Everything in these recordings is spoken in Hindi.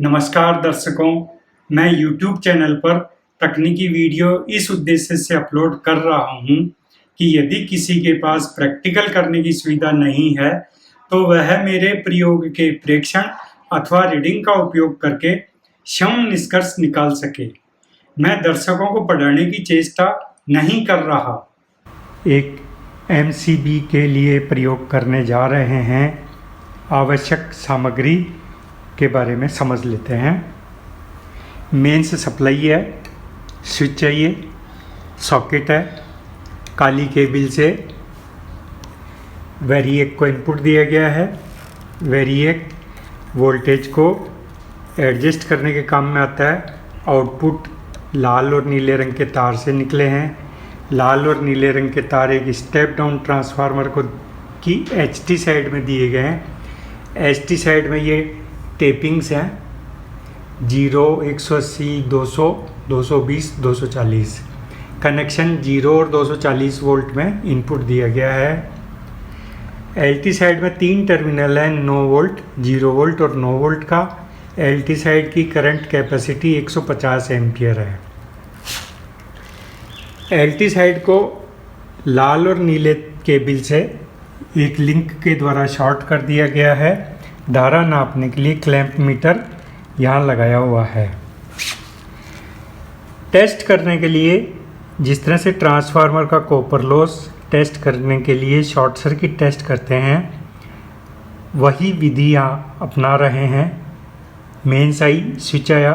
नमस्कार दर्शकों, मैं YouTube चैनल पर तकनीकी वीडियो इस उद्देश्य से अपलोड कर रहा हूं कि यदि किसी के पास प्रैक्टिकल करने की सुविधा नहीं है, तो वह मेरे प्रयोग के प्रेक्षण अथवा रीडिंग का उपयोग करके क्षम निष्कर्ष निकाल सके। मैं दर्शकों को पढ़ाने की चेष्टा नहीं कर रहा। एक MCB के लिए प्रयोग करने जा रहे हैं। आवश्यक सामग्री के बारे में समझ लेते हैं। मेंस सप्लाई है, स्विच चाहिए, सॉकेट है, काली केबल से वेरिएक को इनपुट दिया गया है। वेरिएक वोल्टेज को एडजस्ट करने के काम में आता है। आउटपुट लाल और नीले रंग के तार से निकले हैं। लाल और नीले रंग के तार एक स्टेप डाउन ट्रांसफार्मर को की HT साइड में दिए गए हैं। HT साइड में ये टेपिंग्स हैं 0, 180, 200, 220, 240। कनेक्शन 0 और 240 वोल्ट में इनपुट दिया गया है। LT साइड में 3 टर्मिनल हैं, 9 वोल्ट, 0 वोल्ट और 9 वोल्ट का। LT साइड की करंट कैपेसिटी 150 एम्पियर है। LT साइड को लाल और नीले केबल से एक लिंक के द्वारा शॉर्ट कर दिया गया है। धारा नापने के लिए क्लैंप मीटर यहाँ लगाया हुआ है। टेस्ट करने के लिए जिस तरह से ट्रांसफार्मर का कॉपर लॉस टेस्ट करने के लिए शॉर्ट सर्किट टेस्ट करते हैं, वही विधि यहाँ अपना रहे हैं। मेंस आई, स्विच आया,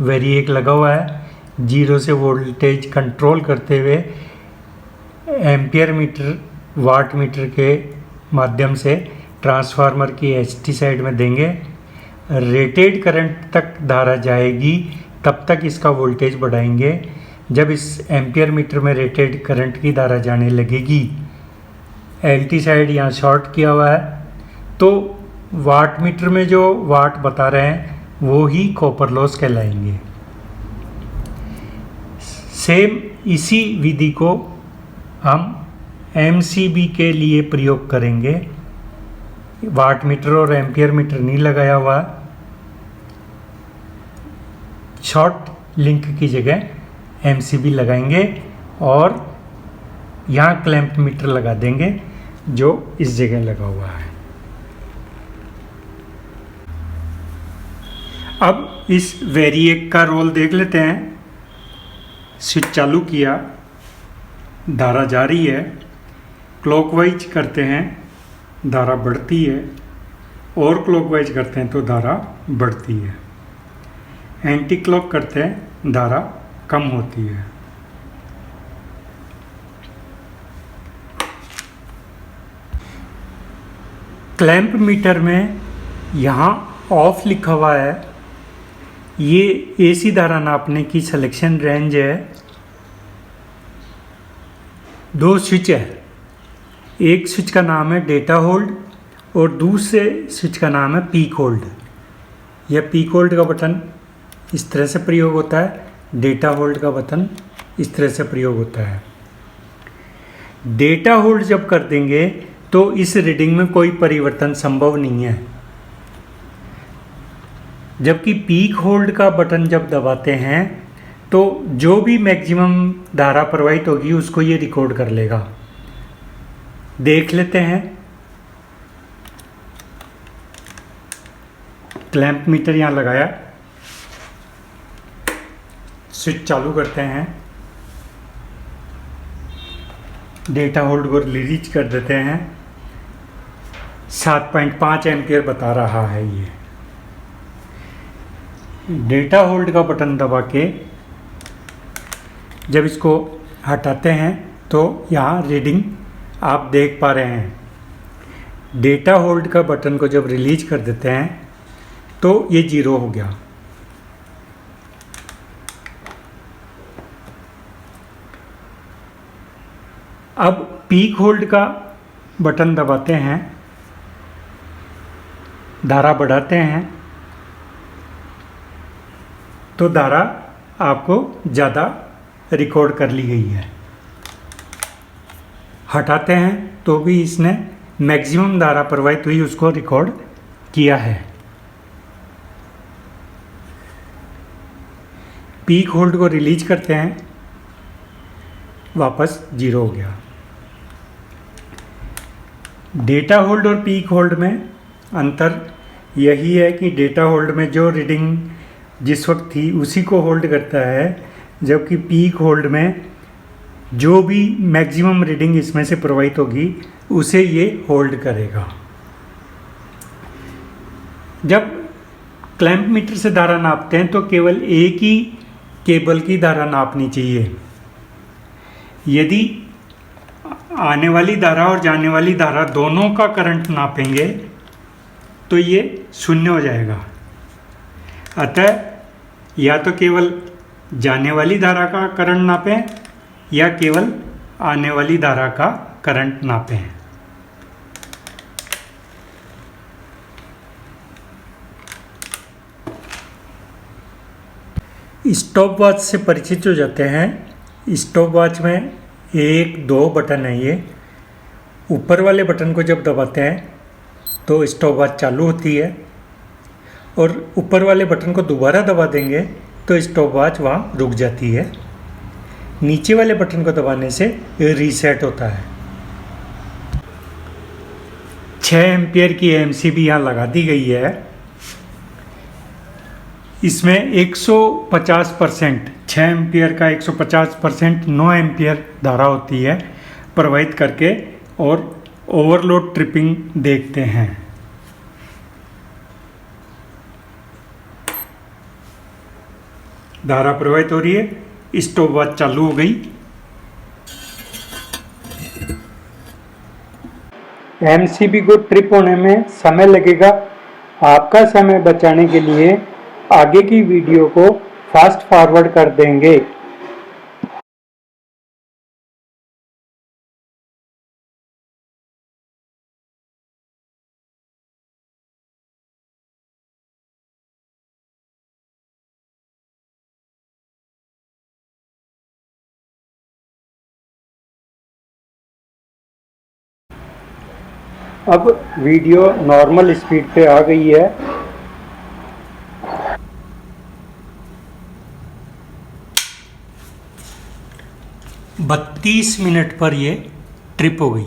वेरिएक लगा हुआ है। 0 से वोल्टेज कंट्रोल करते हुए एम्पियर मीटर, वाट मीटर के माध्यम से ट्रांसफार्मर की HT साइड में देंगे। रेटेड करंट तक धारा जाएगी, तब तक इसका वोल्टेज बढ़ाएंगे। जब इस एम्पियर मीटर में रेटेड करंट की धारा जाने लगेगी, LT साइड यहाँ शॉर्ट किया हुआ है, तो वाट मीटर में जो वाट बता रहे हैं वो ही कॉपर लॉस कहलाएंगे। सेम इसी विधि को हम MCB के लिए प्रयोग करेंगे। वाट मीटर और एम्पियर मीटर नहीं लगाया हुआ। शॉर्ट लिंक की जगह MCB लगाएंगे और यहाँ क्लैंप मीटर लगा देंगे जो इस जगह लगा हुआ है। अब इस वेरिएक का रोल देख लेते हैं। स्विच चालू किया, धारा जारी है। क्लॉकवाइज करते हैं, धारा बढ़ती है, और क्लॉकवाइज करते हैं तो धारा बढ़ती है। एंटी क्लॉक करते हैं, धारा कम होती है। क्लैंप मीटर में यहाँ ऑफ लिखा हुआ है। ये AC धारा नापने की सिलेक्शन रेंज है। 2 स्विच है। एक स्विच का नाम है डेटा होल्ड और दूसरे स्विच का नाम है पीक होल्ड। यह पीक होल्ड का बटन इस तरह से प्रयोग होता है, डेटा होल्ड का बटन इस तरह से प्रयोग होता है। डेटा होल्ड जब कर देंगे तो इस रीडिंग में कोई परिवर्तन संभव नहीं है, जबकि पीक होल्ड का बटन जब दबाते हैं तो जो भी मैक्सिमम धारा प्रवाहित होगी उसको ये रिकॉर्ड कर लेगा। देख लेते हैं। क्लैंप मीटर यहाँ लगाया, स्विच चालू करते हैं, डेटा होल्ड को रिलीज कर देते हैं। 7.5 एम्पियर बता रहा है। ये डेटा होल्ड का बटन दबा के जब इसको हटाते हैं तो यहाँ रीडिंग आप देख पा रहे हैं। डेटा होल्ड का बटन को जब रिलीज कर देते हैं तो ये 0 हो गया। अब पीक होल्ड का बटन दबाते हैं, धारा बढ़ाते हैं तो धारा आपको ज़्यादा रिकॉर्ड कर ली गई है। हटाते हैं तो भी इसने मैक्सिमम धारा प्रवाहित हुई उसको रिकॉर्ड किया है। पीक होल्ड को रिलीज करते हैं, वापस 0 हो गया। डेटा होल्ड और पीक होल्ड में अंतर यही है कि डेटा होल्ड में जो रीडिंग जिस वक्त थी उसी को होल्ड करता है, जबकि पीक होल्ड में जो भी मैक्सिमम रीडिंग इसमें से प्रवाहित होगी उसे ये होल्ड करेगा। जब क्लैंप मीटर से धारा नापते हैं तो केवल एक ही केबल की धारा नापनी चाहिए। यदि आने वाली धारा और जाने वाली धारा दोनों का करंट नापेंगे तो ये 0 हो जाएगा। अतः या तो केवल जाने वाली धारा का करंट नापें या केवल आने वाली धारा का करंट नापें। स्टॉप वॉच से परिचित हो जाते हैं। स्टॉप वॉच में 1-2 बटन है। ये ऊपर वाले बटन को जब दबाते हैं तो स्टॉप वॉच चालू होती है, और ऊपर वाले बटन को दोबारा दबा देंगे तो स्टॉप वॉच वहाँ रुक जाती है। नीचे वाले बटन को दबाने से रीसेट होता है। 6 एम्पियर की एमसीबी यहाँ लगा दी गई है। इसमें 150% 6 एम्पियर का 150% 9 एम्पियर धारा होती है प्रवाहित करके, और ओवरलोड ट्रिपिंग देखते हैं। धारा प्रवाहित हो रही है, स्टॉप वॉच चालू हो गई। एमसीबी को ट्रिप होने में समय लगेगा। आपका समय बचाने के लिए आगे की वीडियो को फास्ट फॉरवर्ड कर देंगे। अब वीडियो नॉर्मल स्पीड पे आ गई है। बत्तीस मिनट पर ये ट्रिप हो गई।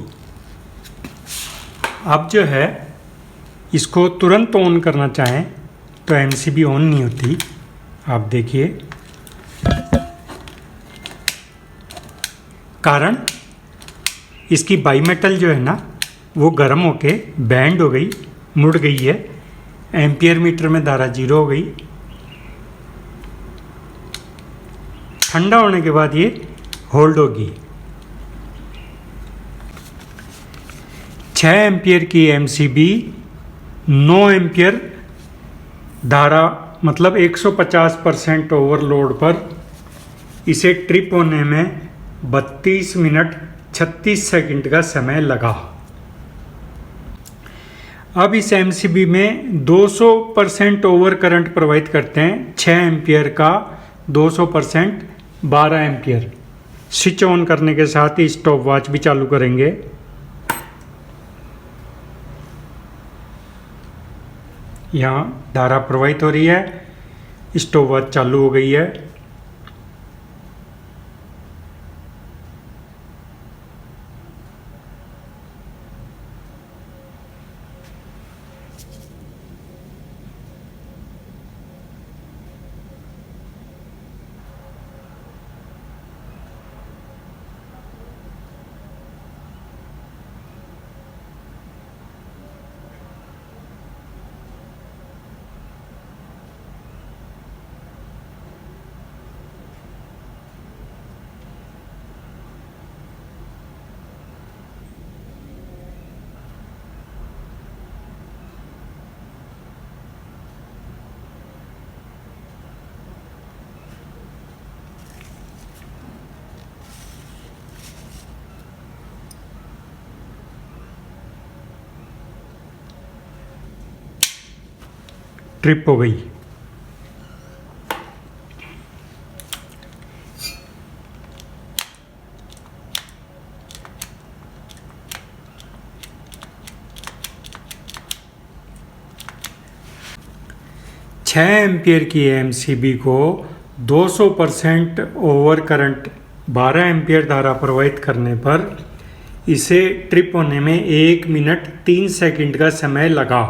अब जो है इसको तुरंत ऑन करना चाहें तो एमसीबी ऑन नहीं होती। आप देखिए, कारण इसकी बाईमेटल जो है ना वो गर्म होके बैंड हो गई, मुड़ गई है। एम्पियर मीटर में धारा 0 हो गई। ठंडा होने के बाद ये होल्ड होगी। 6 एम्पियर की एमसीबी 9 एम्पियर धारा मतलब 150% ओवरलोड पर इसे ट्रिप होने में 32 मिनट 36 सेकंड का समय लगा। अब इस एमसीबी में 200% ओवर करंट प्रवाहित करते हैं। 6 एम्पियर का 200% 12 एम्पियर। स्विच ऑन करने के साथ ही स्टॉप वॉच भी चालू करेंगे। यहाँ धारा प्रवाहित हो रही है, स्टॉप वॉच चालू हो गई है। ट्रिप हो गई। छः एम्पियर की एमसीबी को 200% ओवर करंट 12 एम्पियर धारा प्रवाहित करने पर इसे ट्रिप होने में 1 मिनट 3 सेकंड का समय लगा।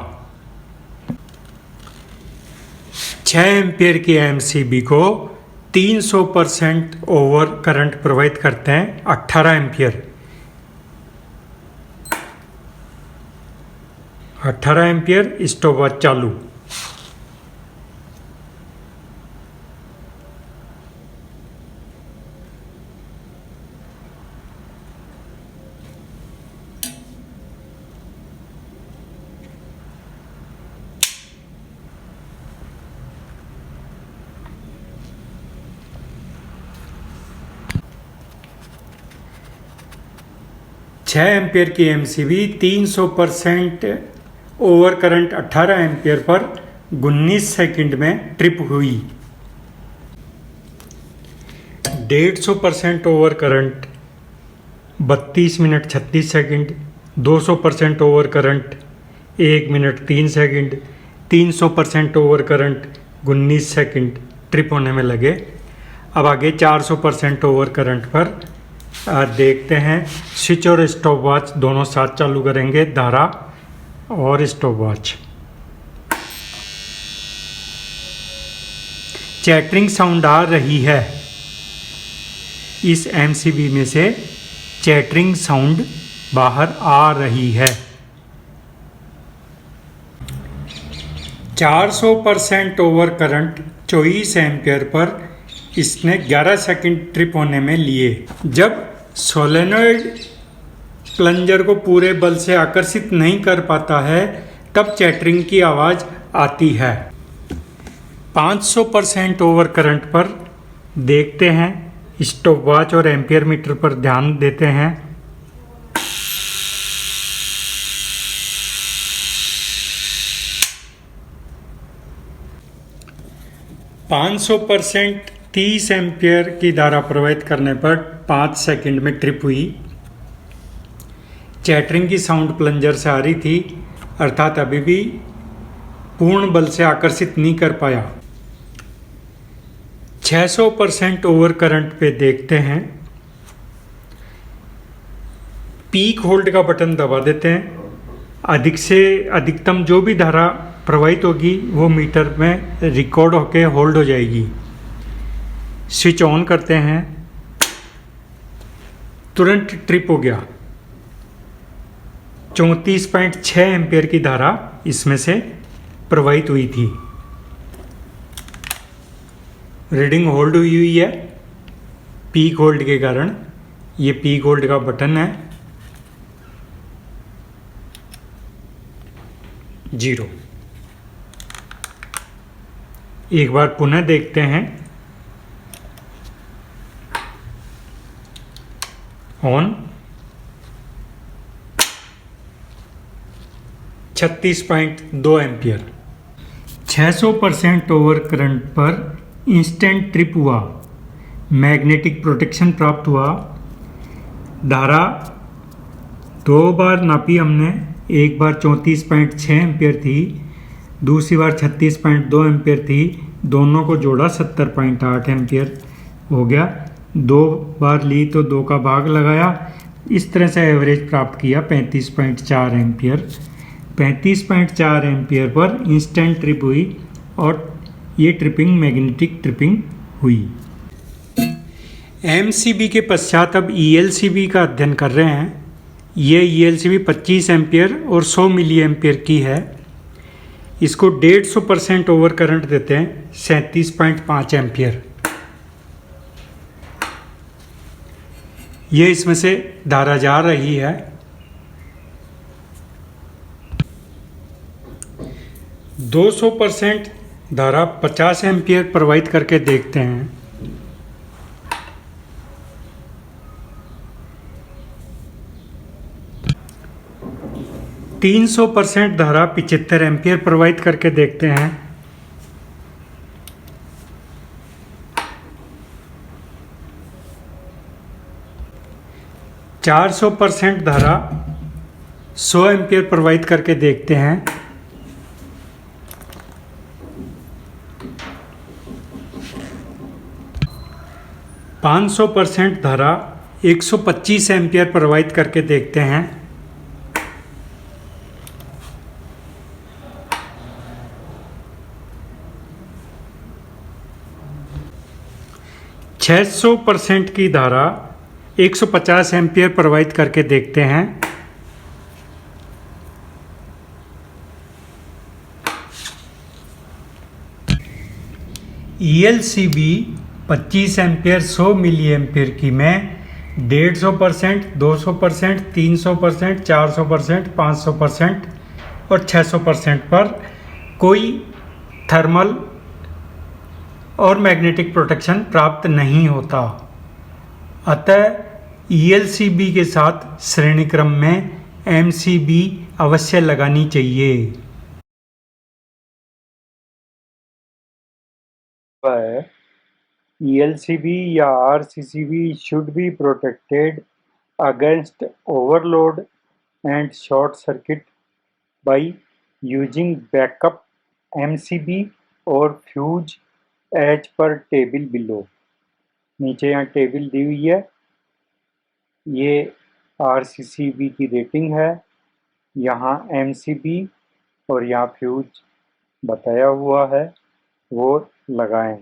6 एम्पियर की एमसीबी को 300% ओवर करंट प्रवाहित करते हैं 18 एम्पियर। 18 एम्पियर, स्टॉपवॉच चालू। छः एम्पियर की MCB 300% over current 18 ampere per 19 second में ट्रिप हुई। 150% over current 32 minute 36 second. 200% over current 1 minute 3 second. 300% over current 19 second trip होने में लगे। अब आगे 400% ओवर करंट पर देखते हैं। स्विच और स्टॉप वॉच दोनों साथ चालू करेंगे, धारा और स्टॉप वॉच। चैटरिंग साउंड आ रही है। इस एमसीबी में से चैटरिंग साउंड बाहर आ रही है। 400% ओवर करंट 24 एम्पियर पर इसने 11 सेकंड ट्रिप होने में लिए। जब सोलेनॉइड प्लंजर को पूरे बल से आकर्षित नहीं कर पाता है तब चैटरिंग की आवाज़ आती है। 500% ओवर करंट पर देखते हैं। स्टॉप वॉच और एम्पियर मीटर पर ध्यान देते हैं। %, 30 एम्पियर की धारा प्रवाहित करने पर 5 सेकंड में ट्रिप हुई। चैटरिंग की साउंड प्लंजर से आ रही थी, अर्थात अभी भी पूर्ण बल से आकर्षित नहीं कर पाया। 600% ओवर करंट पे देखते हैं। पीक होल्ड का बटन दबा देते हैं। अधिक से अधिकतम जो भी धारा प्रवाहित होगी वो मीटर में रिकॉर्ड होके होल्ड हो जाएगी। स्विच ऑन करते हैं, तुरंत ट्रिप हो गया। 34.6 एम्पियर की धारा इसमें से प्रवाहित हुई थी। रीडिंग होल्ड हुई है पीक होल्ड के कारण। ये पीक होल्ड का बटन है। 0। एक बार पुनः देखते हैं। ऑन। 36.2 एम्पियर। 600% ओवर करंट पर इंस्टेंट ट्रिप हुआ। मैग्नेटिक प्रोटेक्शन प्राप्त हुआ। धारा 2 बार नापी हमने। एक बार 34.6 एम्पियर थी, दूसरी बार 36.2 एम्पियर थी। दोनों को जोड़ा 70.8 एम्पियर हो गया। 2 बार ली तो 2 का भाग लगाया। इस तरह से एवरेज प्राप्त किया 35.4 ampere. 35.4 ampere per instant trip हुई और ये ट्रिपिंग मैग्नेटिक ट्रिपिंग हुई। एमसीबी के पश्चात अब ईएलसीबी का अध्ययन कर रहे हैं। ये ईएलसीबी 25 एम्पियर और 100 मिली एम्पियर की है। इसको 150% ओवर करंट देते हैं 37.5 एम्पियर। ये इसमें से धारा जा रही है। 200% धारा 50 एम्पियर प्रवाहित करके देखते हैं। %300 धारा 75 एम्पियर प्रवाहित करके देखते हैं। 400% धारा 100 एम्पियर प्रवाहित करके देखते हैं। 500% धारा 125 एम्पियर प्रवाहित करके देखते हैं। छः 100% की धारा 150 एम्पियर प्रवाहित करके देखते हैं। ELCB 25 एम्पियर 100 मिली एम्पियर की मैं 150%, 200%, 300%, 400%, 500% और 600% पर कोई थर्मल और मैग्नेटिक प्रोटेक्शन प्राप्त नहीं होता। अतः ELCB के साथ श्रेणी क्रम में MCB अवश्य लगानी चाहिए। ELCB या RCCB should be protected against overload and short circuit by using backup MCB और fuse as per table below. नीचे यहाँ टेबल दी हुई है, ये RCCB की रेटिंग है, यहाँ MCB और यहाँ फ्यूज बताया हुआ है, वो लगाएं।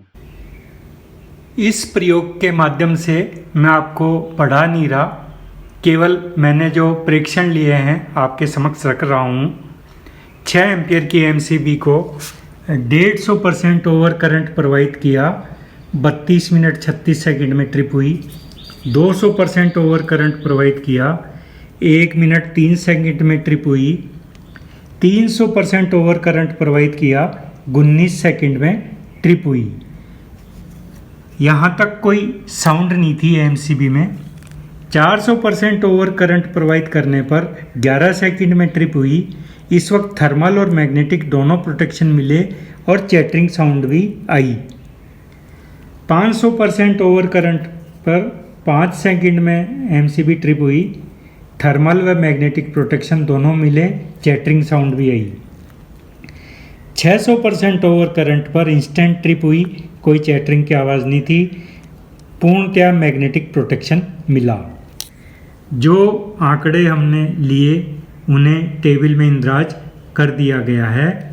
इस प्रयोग के माध्यम से मैं आपको पढ़ा नहीं रहा, केवल मैंने जो प्रेक्षण लिए हैं आपके समक्ष रख रहा हूँ। 6 एम्पियर की MCB को 150% ओवर करंट प्रवाहित किया, 32 मिनट 36 सेकंड में ट्रिप हुई। 200% ओवर करंट प्रवाहित किया, 1 मिनट 3 सेकंड में ट्रिप हुई। 300% ओवर करंट प्रवाहित किया, 19 सेकंड में ट्रिप हुई। यहाँ तक कोई साउंड नहीं थी MCB में। 400% ओवर करंट प्रवाहित करने पर 11 सेकंड में ट्रिप हुई। इस वक्त थर्मल और मैग्नेटिक दोनों प्रोटेक्शन मिले और चैटरिंग साउंड भी आई। 500% ओवर करंट पर 5 सेकंड में MCB ट्रिप हुई। थर्मल व मैग्नेटिक प्रोटेक्शन दोनों मिले, चैटरिंग साउंड भी आई। 600% ओवर करंट पर इंस्टेंट ट्रिप हुई, कोई चैटरिंग की आवाज़ नहीं थी, पूर्णतया मैग्नेटिक प्रोटेक्शन मिला। जो आंकड़े हमने लिए उन्हें टेबल में इंदराज कर दिया गया है।